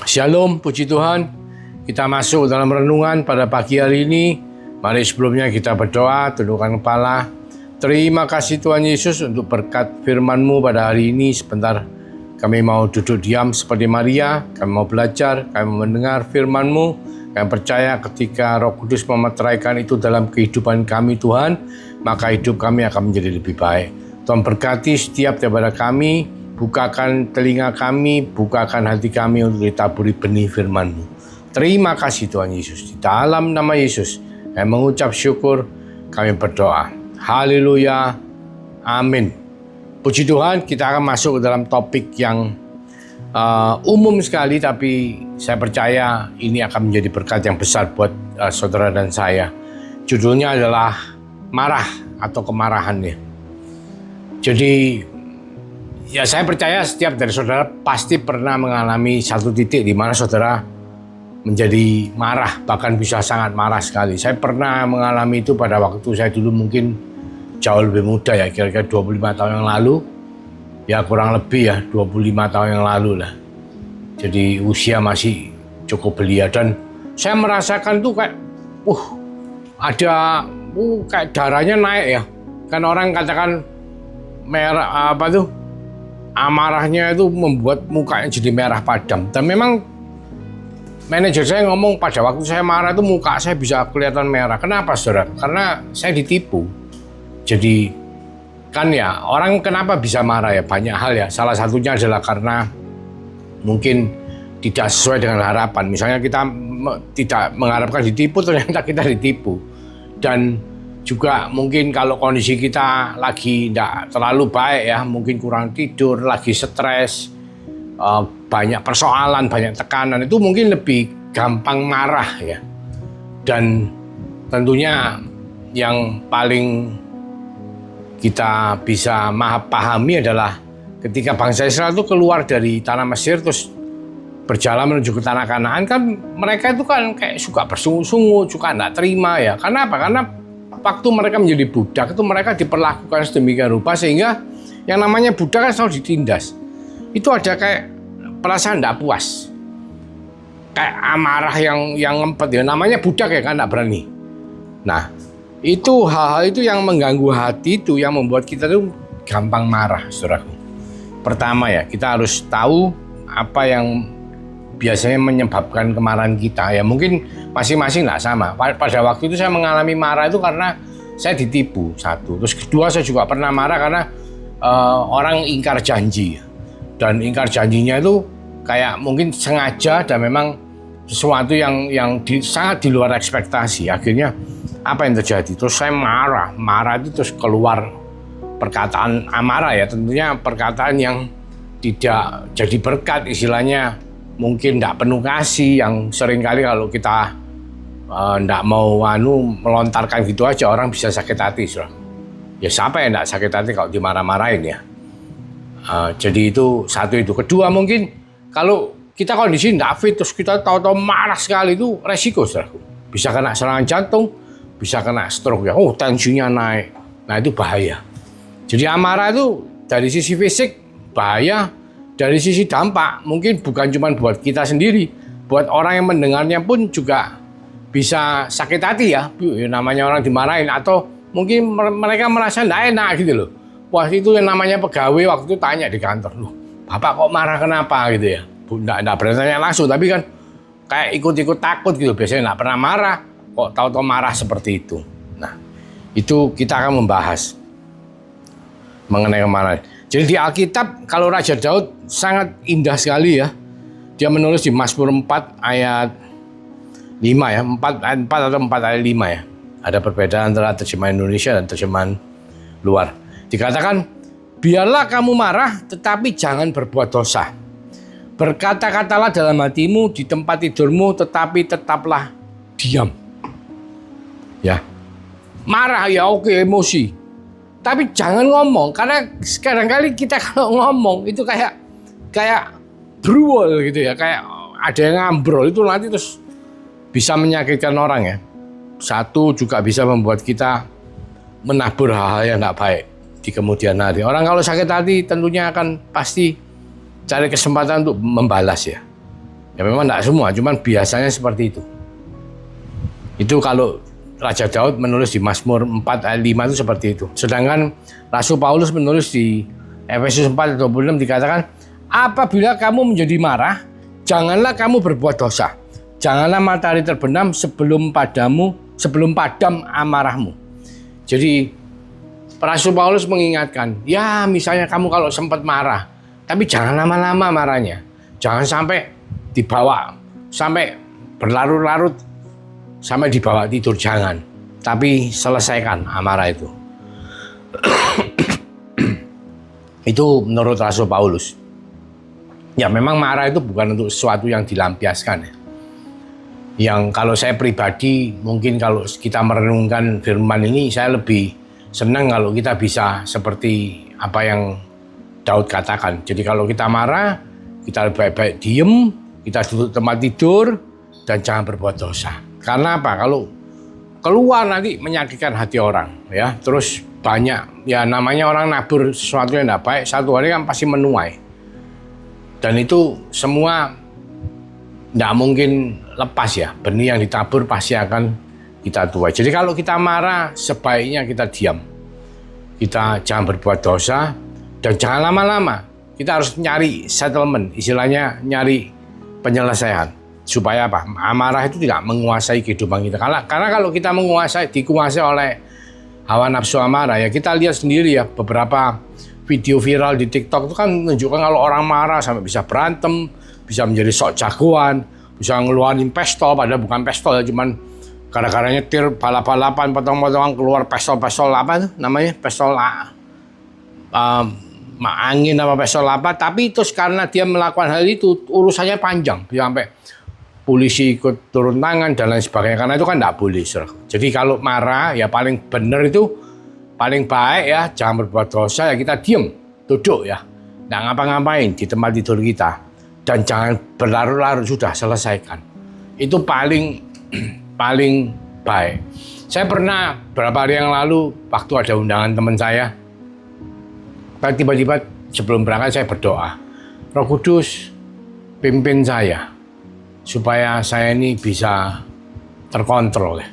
Shalom, puji Tuhan. Kita masuk dalam renungan pada pagi hari ini. Mari sebelumnya kita berdoa, tundukkan kepala. Terima kasih Tuhan Yesus untuk berkat firman-Mu pada hari ini. Sebentar kami mau duduk diam seperti Maria. Kami mau belajar, kami mau mendengar firman-Mu. Kami percaya ketika Roh Kudus memeteraikan itu dalam kehidupan kami Tuhan, maka hidup kami akan menjadi lebih baik. Tuhan berkati setiap daripada kami. Bukakan telinga kami, bukakan hati kami untuk ditaburi benih firman-Mu. Terima kasih Tuhan Yesus. Di dalam nama Yesus, kami mengucap syukur, kami berdoa. Haleluya. Amin. Puji Tuhan, kita akan masuk ke dalam topik yang umum sekali, tapi saya percaya ini akan menjadi berkat yang besar buat saudara dan saya. Judulnya adalah marah atau kemarahannya. Jadi, ya saya percaya setiap dari saudara pasti pernah mengalami satu titik di mana saudara menjadi marah, bahkan bisa sangat marah sekali. Saya pernah mengalami itu pada waktu saya dulu mungkin jauh lebih muda ya, kira-kira 25 tahun yang lalu. Ya kurang lebih ya 25 tahun yang lalu lah. Jadi usia masih cukup belia dan saya merasakan tuh kayak ada kayak darahnya naik ya. Kan orang katakan merah apa tuh? Amarahnya itu membuat mukanya jadi merah padam. Dan memang manajer saya ngomong pada waktu saya marah itu muka saya bisa kelihatan merah. Kenapa saudara? Karena saya ditipu. Jadi kan ya orang kenapa bisa marah ya banyak hal ya. Salah satunya adalah karena mungkin tidak sesuai dengan harapan. Misalnya kita tidak mengharapkan ditipu, ternyata kita ditipu. Dan juga mungkin kalau kondisi kita lagi tidak terlalu baik ya, mungkin kurang tidur, lagi stres, banyak persoalan, banyak tekanan, itu mungkin lebih gampang marah ya. Dan tentunya yang paling kita bisa pahami adalah ketika bangsa Israel itu keluar dari tanah Mesir terus berjalan menuju ke tanah Kanaan, kan mereka itu kan kayak suka bersungut-sungut, suka tidak terima ya. Karena apa? Karena waktu mereka menjadi budak itu mereka diperlakukan sedemikian rupa sehingga yang namanya budak kan selalu ditindas. Itu ada kayak perasaan tidak puas, kayak amarah yang ngempet ya. Namanya budak ya kan tidak berani. Nah itu hal-hal itu yang mengganggu hati itu yang membuat kita tuh gampang marah, saudaraku. Pertama ya kita harus tahu apa yang biasanya menyebabkan kemarahan kita ya. Mungkin masing-masing nggak sama. Pada waktu itu saya mengalami marah itu karena saya ditipu, satu. Terus kedua saya juga pernah marah karena orang ingkar janji. Dan ingkar janjinya itu kayak mungkin sengaja dan memang sesuatu yang sangat di luar ekspektasi. Akhirnya apa yang terjadi? Terus saya marah itu terus keluar perkataan amarah ya. Tentunya perkataan yang tidak jadi berkat, istilahnya mungkin tidak penuh kasih, yang seringkali kalau kita tidak mau melontarkan gitu aja orang bisa sakit hati. Ya siapa yang tidak sakit hati kalau dimarah-marahin ya. Jadi itu satu itu. Kedua mungkin kalau kita kondisi tidak fit terus kita tahu-tahu marah sekali, itu resiko saudaraku. Bisa kena serangan jantung, bisa kena stroke ya. Tensinya naik. Nah itu bahaya. Jadi amarah itu dari sisi fisik bahaya. Dari sisi dampak, mungkin bukan cuma buat kita sendiri, buat orang yang mendengarnya pun juga bisa sakit hati ya. Namanya orang dimarahin, atau mungkin mereka merasa tidak enak gitu loh. Wah itu yang namanya pegawai waktu itu tanya di kantor, loh Bapak kok marah kenapa gitu ya. Tidak bertanya langsung, tapi kan kayak ikut-ikut takut gitu. Biasanya tidak pernah marah, kok tahu-tahu marah seperti itu. Nah itu kita akan membahas mengenai kemarahan. Jadi di Alkitab kalau Raja Daud sangat indah sekali ya. Dia menulis di Mazmur 4 ayat 5 ya. 4 atau 4 ayat 5 ya. Ada perbedaan antara terjemahan Indonesia dan terjemahan luar. Dikatakan, biarlah kamu marah tetapi jangan berbuat dosa. Berkata-katalah dalam hatimu di tempat tidurmu tetapi tetaplah diam. Ya. Marah ya oke, emosi. Tapi jangan ngomong, karena kadang-kali kita kalau ngomong itu kayak bruwol gitu ya, kayak ada yang ngambrol, itu nanti terus bisa menyakitkan orang ya. Satu juga bisa membuat kita menabur hal-hal yang tidak baik di kemudian hari. Orang kalau sakit hati tentunya akan pasti cari kesempatan untuk membalas ya. Ya memang tidak semua, cuman biasanya seperti itu. Itu kalau Raja Daud menulis di Mazmur 4 ayat 5 itu seperti itu. Sedangkan Rasul Paulus menulis di Efesus 4 ayat 26 dikatakan, apabila kamu menjadi marah, janganlah kamu berbuat dosa. Janganlah matahari terbenam sebelum padam amarahmu. Jadi Rasul Paulus mengingatkan, ya misalnya kamu kalau sempat marah, tapi jangan lama-lama marahnya. Jangan sampai dibawa, sampai berlarut-larut, sampai dibawa tidur, jangan. Tapi selesaikan amarah itu. Itu menurut Rasul Paulus. Ya memang marah itu bukan untuk sesuatu yang dilampiaskan. Yang kalau saya pribadi, mungkin kalau kita merenungkan firman ini, saya lebih senang kalau kita bisa seperti apa yang Daud katakan. Jadi kalau kita marah, kita lebih baik diem, kita duduk tempat tidur, dan jangan berbuat dosa. Karena apa? Kalau keluar nanti menyakitkan hati orang, ya. Terus banyak, ya namanya orang nabur sesuatu yang tidak baik, satu hari kan pasti menuai. Dan itu semua tidak mungkin lepas ya. Benih yang ditabur pasti akan kita tuai. Jadi kalau kita marah, sebaiknya kita diam. Kita jangan berbuat dosa, dan jangan lama-lama. Kita harus nyari settlement, istilahnya nyari penyelesaian. Supaya apa? Amarah itu tidak menguasai kehidupan kita. Karena kalau kita dikuasai oleh hawa nafsu amarah, ya kita lihat sendiri ya, beberapa video viral di TikTok itu kan menunjukkan kalau orang marah sampai bisa berantem, bisa menjadi sok jagoan, bisa ngeluarin pistol, padahal bukan pistol ya, cuman gara-gara nyetir balap-balapan, potong-potongan keluar pistol apa itu namanya, pistol angin apa pistol apa, tapi itu karena dia melakukan hal itu urusannya panjang, sampai polisi ikut turun tangan dan lain sebagainya, karena itu kan tidak boleh. Jadi kalau marah ya paling benar itu, paling baik ya jangan berbuat dosa, ya kita diem, duduk ya, nggak ngapa-ngapain di tempat tidur kita, dan jangan berlarut-larut, sudah selesaikan. Itu paling baik. Saya pernah beberapa hari yang lalu waktu ada undangan teman saya, tiba-tiba sebelum berangkat saya berdoa, Roh Kudus pimpin saya supaya saya ini bisa terkontrol ya.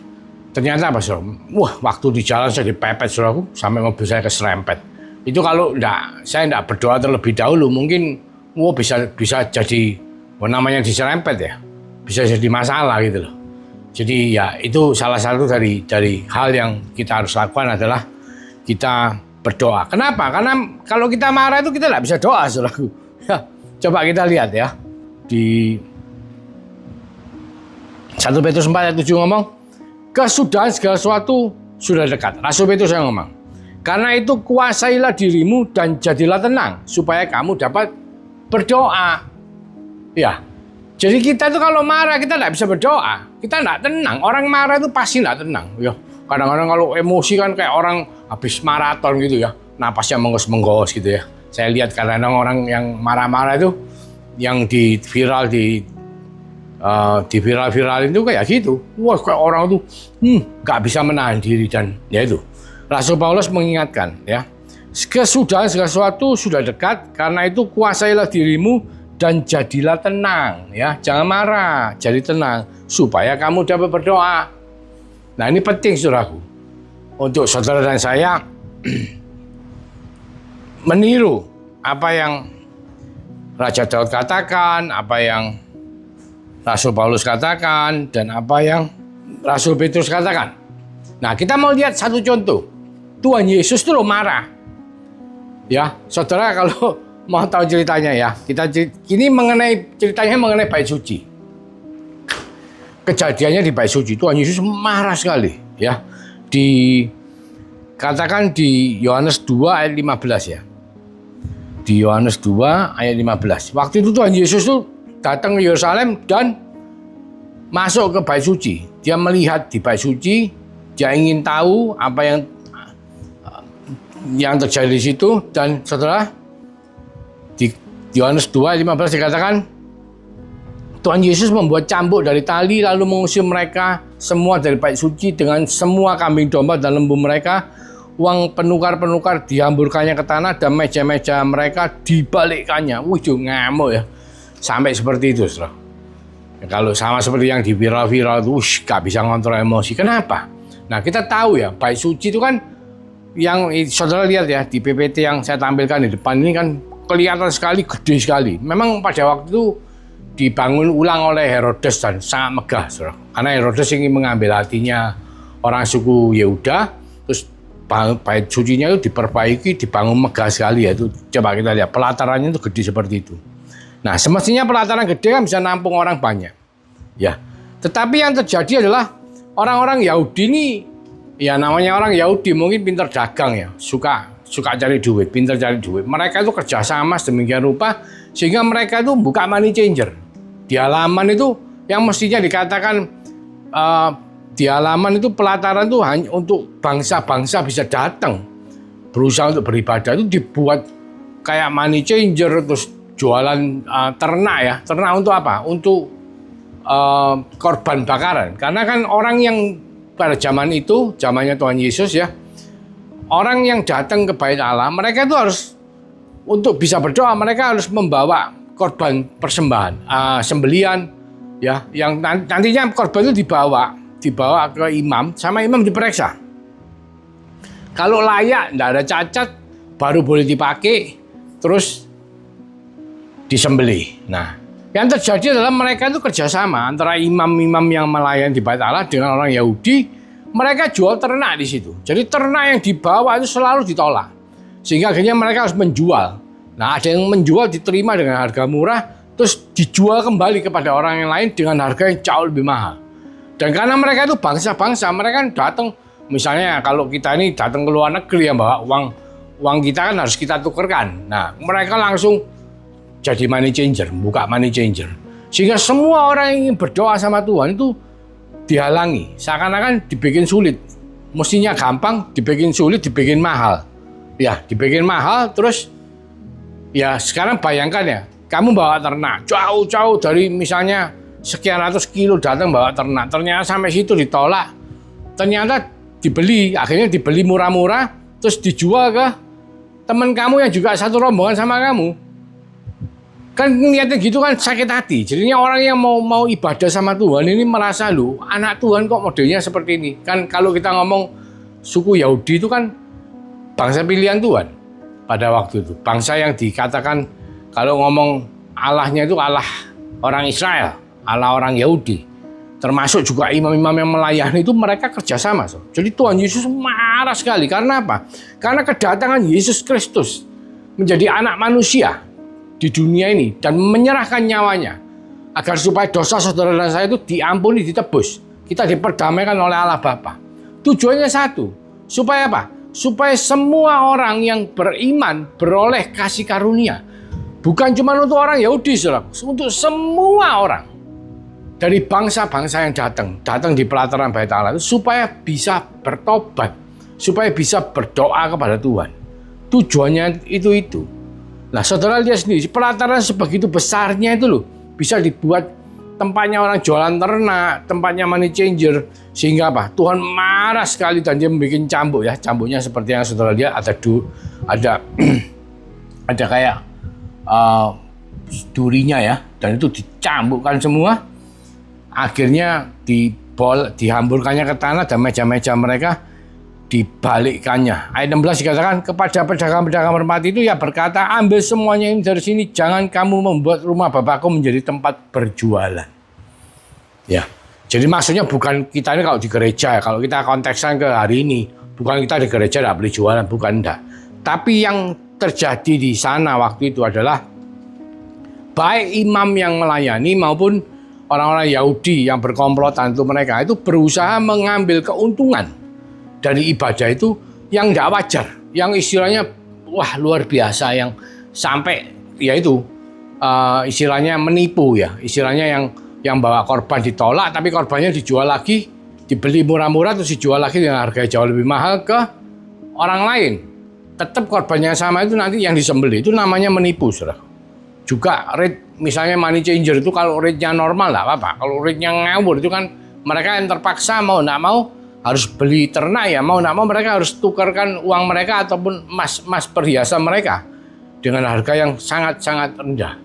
Ternyata apa saudara? Wah, waktu di jalan saya dipepet saudaraku sampai mobil saya keserempet. Itu kalau saya tidak berdoa terlebih dahulu, mungkin bisa jadi namanya diserempet ya, bisa jadi masalah gitu loh. Jadi ya itu salah satu dari hal yang kita harus lakukan adalah kita berdoa. Kenapa? Karena kalau kita marah itu kita tidak bisa doa, saudaraku. Ya, coba kita lihat ya di 1 Petrus 4 ayat 7 ngomong, kesudahan segala sesuatu sudah dekat. Rasul Petrus yang ngomong, karena itu kuasailah dirimu dan jadilah tenang supaya kamu dapat berdoa. Ya, jadi kita itu kalau marah kita tidak bisa berdoa, kita tidak tenang. Orang marah itu pasti tidak tenang. Ya, kadang-kadang kalau emosi kan kayak orang habis maraton gitu ya, napasnya menggos-menggos gitu ya. Saya lihat kadang-kadang orang yang marah-marah itu, yang di viral-viralin itu kayak gitu. Wah, kayak orang itu nggak bisa menahan diri, dan ya itu. Rasul Paulus mengingatkan ya, kesudahan segala sesuatu sudah dekat, karena itu kuasailah dirimu dan jadilah tenang ya. Jangan marah, jadi tenang supaya kamu dapat berdoa. Nah, ini penting saudaraku. Untuk saudara dan saya meniru apa yang Raja Daud katakan, apa yang Rasul Paulus katakan, dan apa yang Rasul Petrus katakan. Nah, kita mau lihat satu contoh. Tuhan Yesus itu loh marah. Ya, saudara kalau mau tahu ceritanya ya, ceritanya mengenai bait suci. Kejadiannya di bait suci, Tuhan Yesus marah sekali ya. Dikatakan di Yohanes 2 ayat 15 ya. Di Yohanes 2 ayat 15. Waktu itu Tuhan Yesus tuh datang ke Yerusalem dan masuk ke bait suci. Dia melihat di bait suci, dia ingin tahu apa yang terjadi di situ, dan saudara di Yohanes 2 ayat 15 dikatakan Tuhan Yesus membuat cambuk dari tali lalu mengusir mereka semua dari bait suci dengan semua kambing domba dan lembu mereka. Uang penukar-penukar dihamburkannya ke tanah dan meja-meja mereka dibalikkannya. Wih, ngamuk ya. Sampai seperti itu, saudara. Ya, kalau sama seperti yang di viral-viral itu, gak bisa ngontrol emosi. Kenapa? Nah, kita tahu ya, bait suci itu kan yang saudara lihat ya di PPT yang saya tampilkan di depan ini kan kelihatan sekali, gede sekali. Memang pada waktu itu dibangun ulang oleh Herodes dan sangat megah, saudara. Karena Herodes ingin mengambil hatinya orang suku Yehuda, terus bait sucinya itu diperbaiki, dibangun megah sekali ya. Itu coba kita lihat pelatarannya itu gede seperti itu. Nah, semestinya pelataran gede kan bisa nampung orang banyak. Ya. Tetapi yang terjadi adalah orang-orang Yahudi ini, ya namanya orang Yahudi mungkin pintar dagang ya, suka cari duit, pintar cari duit. Mereka itu kerjasama sedemikian rupa sehingga mereka itu buka money changer. Di halaman itu yang mestinya dikatakan di halaman itu pelataran itu hanya untuk bangsa-bangsa bisa datang berusaha untuk beribadah, itu dibuat kayak money changer, terus jualan ternak ya. Ternak untuk apa? Untuk korban bakaran. Karena kan orang yang pada zaman itu, zamannya Tuhan Yesus ya, orang yang datang ke bait Allah, mereka itu harus untuk bisa berdoa, mereka harus membawa korban persembahan, sembelian ya, yang nantinya korban itu dibawa ke imam, sama imam diperiksa. Kalau layak, tidak ada cacat, baru boleh dipakai, terus disembelih. Nah, yang terjadi adalah mereka itu kerjasama antara imam-imam yang melayani di bait Allah dengan orang Yahudi. Mereka jual ternak di situ. Jadi ternak yang dibawa itu selalu ditolak, sehingga akhirnya mereka harus menjual. Nah, ada yang menjual diterima dengan harga murah, terus dijual kembali kepada orang yang lain dengan harga yang jauh lebih mahal. Dan karena mereka itu bangsa-bangsa, mereka kan datang, misalnya kalau kita ini datang ke luar negeri yang bawa uang kita kan harus kita tukarkan. Nah, mereka langsung jadi money changer, buka money changer. Sehingga semua orang yang ingin berdoa sama Tuhan itu dihalangi, seakan-akan dibikin sulit. Mestinya gampang, dibikin sulit, dibikin mahal. Ya, dibikin mahal, terus ya sekarang bayangkan ya, kamu bawa ternak jauh-jauh dari misalnya sekian ratus kilo datang bawa ternak, ternyata sampai situ ditolak, ternyata dibeli, akhirnya dibeli murah-murah, terus dijual ke teman kamu yang juga satu rombongan sama kamu. Kan niatnya gitu kan sakit hati. Jadinya orang yang mau ibadah sama Tuhan ini merasa, lu anak Tuhan kok modelnya seperti ini. Kan kalau kita ngomong suku Yahudi itu kan bangsa pilihan Tuhan pada waktu itu. Bangsa yang dikatakan kalau ngomong Allahnya itu Allah orang Israel, Allah orang Yahudi. Termasuk juga imam-imam yang melayani itu mereka kerjasama. Jadi Tuhan Yesus marah sekali. Karena apa? Karena kedatangan Yesus Kristus menjadi anak manusia di dunia ini dan menyerahkan nyawanya agar supaya dosa saudara dan saya itu diampuni, ditebus, kita diperdamaikan oleh Allah Bapa. Tujuannya satu, supaya apa? Supaya semua orang yang beriman beroleh kasih karunia. Bukan cuma untuk orang Yahudi, saudara, untuk semua orang dari bangsa-bangsa yang datang di pelataran bait Allah itu supaya bisa bertobat, supaya bisa berdoa kepada Tuhan. Tujuannya itu. Nah, saudara lihat sendiri, pelataran sebegitu besarnya itu loh, bisa dibuat tempatnya orang jualan ternak, tempatnya money changer, sehingga apa? Tuhan marah sekali dan dia membuat cambuk ya. Cambuknya seperti yang saudara lihat, ada kayak durinya ya, dan itu dicambukkan semua. Akhirnya dihamburkannya ke tanah dan meja-meja mereka dibalikkannya. Ayat 16 dikatakan kepada pedagang-pedagang merpati itu ya berkata, ambil semuanya ini dari sini, jangan kamu membuat rumah Bapakku menjadi tempat berjualan. Ya, jadi maksudnya bukan kita ini kalau di gereja, kalau kita kontekskan ke hari ini, bukan kita di gereja tidak boleh jualan, bukan enggak. Tapi yang terjadi di sana waktu itu adalah baik imam yang melayani maupun orang-orang Yahudi yang berkomplotan untuk mereka itu berusaha mengambil keuntungan dari ibadah itu yang tidak wajar, yang istilahnya wah luar biasa, yang sampai yaitu istilahnya menipu ya, istilahnya yang bawa korban ditolak tapi korbannya dijual lagi, dibeli murah-murah terus dijual lagi dengan harga jauh lebih mahal ke orang lain. Tetap korbannya sama itu nanti yang disembelih, itu namanya menipu, saudara. Juga rate misalnya money changer itu kalau rate-nya normal tidak apa-apa, kalau rate-nya ngawur itu kan mereka yang terpaksa mau tidak mau harus beli ternak ya, mau tidak mau mereka harus tukarkan uang mereka ataupun emas perhiasan mereka dengan harga yang sangat-sangat rendah.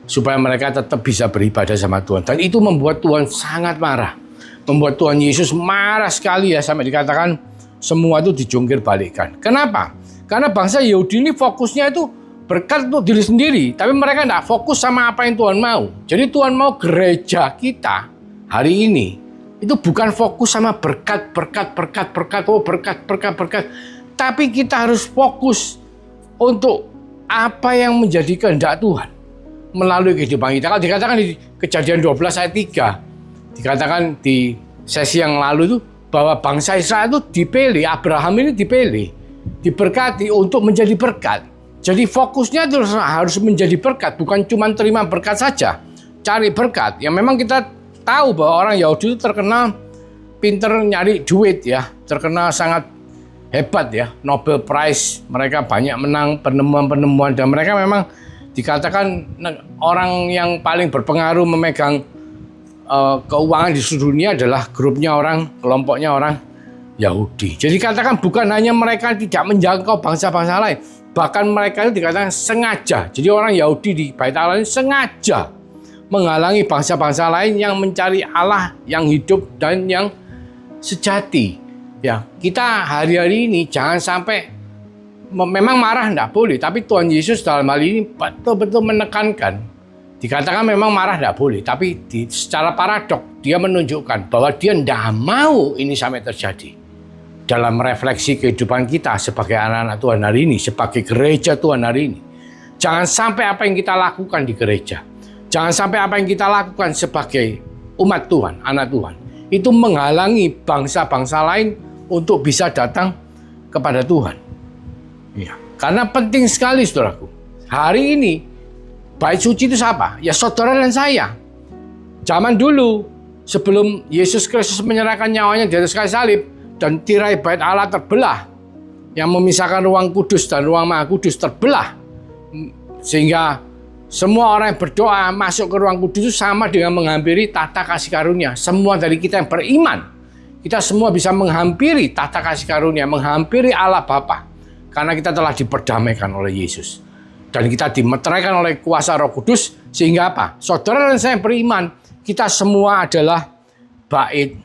supaya mereka tetap bisa beribadah sama Tuhan. Dan itu membuat Tuhan sangat marah. Membuat Tuhan Yesus marah sekali ya, sampai dikatakan semua itu dijungkir balikkan. Kenapa? Karena bangsa Yahudi ini fokusnya itu berkat untuk diri sendiri, tapi mereka tidak fokus sama apa yang Tuhan mau. Jadi Tuhan mau gereja kita hari ini itu bukan fokus sama berkat, tapi kita harus fokus untuk apa yang menjadi kehendak Tuhan melalui kehidupan kita. Kalau dikatakan di Kejadian 12 ayat 3, dikatakan di sesi yang lalu itu bahwa bangsa Israel itu dipilih, Abraham ini dipilih, diberkati untuk menjadi berkat. Jadi fokusnya harus menjadi berkat, bukan cuma terima berkat saja, cari berkat. Ya memang kita tahu bahwa orang Yahudi itu terkenal pinter nyari duit ya, terkenal sangat hebat ya, Nobel Prize, mereka banyak menang penemuan-penemuan, dan mereka memang dikatakan orang yang paling berpengaruh memegang keuangan di seluruh dunia adalah kelompoknya orang Yahudi. Jadi katakan bukan hanya mereka tidak menjangkau bangsa-bangsa lain, bahkan mereka itu dikatakan sengaja. Jadi orang Yahudi di Bait Allah ini sengaja menghalangi bangsa-bangsa lain yang mencari Allah yang hidup dan yang sejati. Ya, kita hari-hari ini jangan sampai, memang marah tidak boleh, tapi Tuhan Yesus dalam hal ini betul-betul menekankan. Dikatakan memang marah tidak boleh, tapi secara paradok dia menunjukkan bahwa dia tidak mau ini sampai terjadi dalam refleksi kehidupan kita sebagai anak-anak Tuhan hari ini, sebagai gereja Tuhan hari ini. Jangan sampai apa yang kita lakukan di gereja, jangan sampai apa yang kita lakukan sebagai umat Tuhan, anak Tuhan, itu menghalangi bangsa-bangsa lain untuk bisa datang kepada Tuhan. Ya, karena penting sekali saudaraku. Hari ini Bait suci itu siapa? Ya saudara dan saya. Zaman dulu sebelum Yesus Kristus menyerahkan nyawanya di atas kayu salib dan tirai Bait Allah terbelah, yang memisahkan ruang kudus dan ruang maha kudus terbelah, sehingga semua orang yang berdoa masuk ke ruang kudus itu sama dengan menghampiri tahta kasih karunia. Semua dari kita yang beriman, kita semua bisa menghampiri tahta kasih karunia, menghampiri Allah Bapa, karena kita telah diperdamaikan oleh Yesus. Dan kita dimeteraikan oleh kuasa Roh Kudus, sehingga apa? Saudara dan saya yang beriman, kita semua adalah bait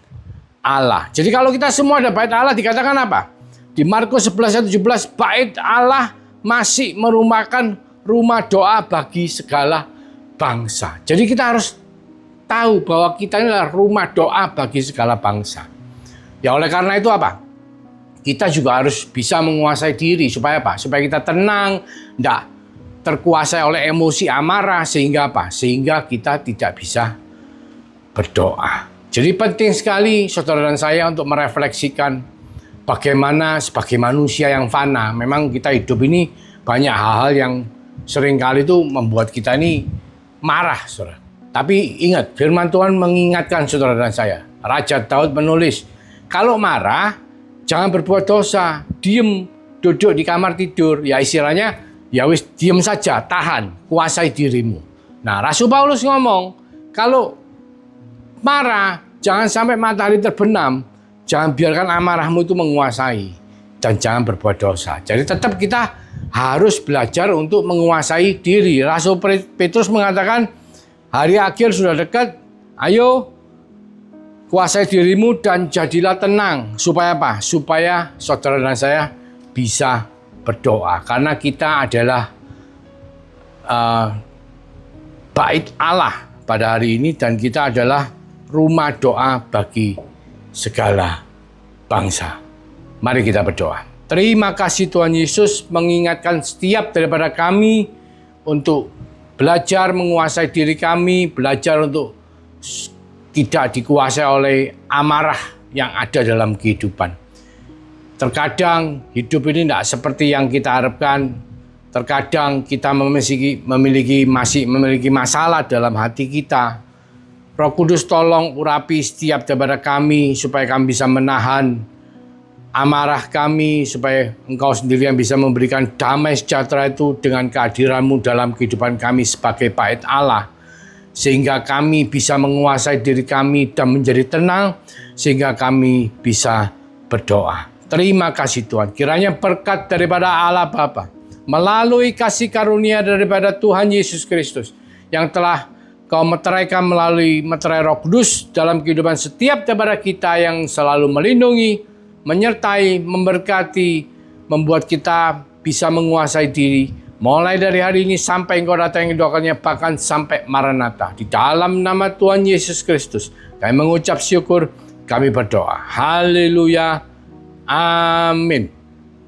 Allah. Jadi kalau kita semua ada bait Allah, dikatakan apa? Di Markus 11 ayat 17, bait Allah masih merupakan rumah doa bagi segala bangsa. Jadi kita harus tahu bahwa kita ini adalah rumah doa bagi segala bangsa. Ya oleh karena itu apa? Kita juga harus bisa menguasai diri supaya apa? Supaya kita tenang, tidak terkuasai oleh emosi amarah, sehingga apa? Sehingga kita tidak bisa berdoa. Jadi penting sekali saudara dan saya untuk merefleksikan bagaimana sebagai manusia yang fana. Memang kita hidup ini banyak hal-hal yang seringkali itu membuat kita ini marah, saudara. Tapi ingat, firman Tuhan mengingatkan saudara dan saya. Raja Daud menulis, kalau marah jangan berbuat dosa, diem, duduk di kamar tidur. Ya istilahnya, ya wis diam saja, tahan, kuasai dirimu. Nah, Rasul Paulus ngomong, kalau marah, jangan sampai matahari terbenam, jangan biarkan amarahmu itu menguasai, dan jangan berbuat dosa. Jadi tetap kita harus belajar untuk menguasai diri. Rasul Petrus mengatakan, hari akhir sudah dekat, ayo kuasai dirimu dan jadilah tenang. Supaya apa? Supaya saudara dan saya bisa berdoa, karena kita adalah bait Allah pada hari ini, dan kita adalah rumah doa bagi segala bangsa. Mari kita berdoa. Terima kasih Tuhan Yesus mengingatkan setiap daripada kami untuk belajar menguasai diri kami, belajar untuk tidak dikuasai oleh amarah yang ada dalam kehidupan. Terkadang hidup ini tidak seperti yang kita harapkan. Terkadang kita masih memiliki masalah dalam hati kita. Roh Kudus tolong urapi setiap daripada kami supaya kami bisa menahan amarah kami, supaya Engkau sendiri yang bisa memberikan damai sejahtera itu dengan kehadiran-Mu dalam kehidupan kami sebagai bait Allah. Sehingga kami bisa menguasai diri kami dan menjadi tenang, sehingga kami bisa berdoa. Terima kasih Tuhan. Kiranya berkat daripada Allah Bapa, melalui kasih karunia daripada Tuhan Yesus Kristus, yang telah Kau meteraikan melalui meterai Roh Kudus dalam kehidupan setiap daripada kita yang selalu melindungi, menyertai, memberkati, membuat kita bisa menguasai diri. Mulai dari hari ini sampai Engkau datang yang doakannya, bahkan sampai Maranatha. Di dalam nama Tuhan Yesus Kristus, kami mengucap syukur, kami berdoa. Haleluya. Amin.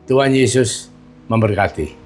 Tuhan Yesus memberkati.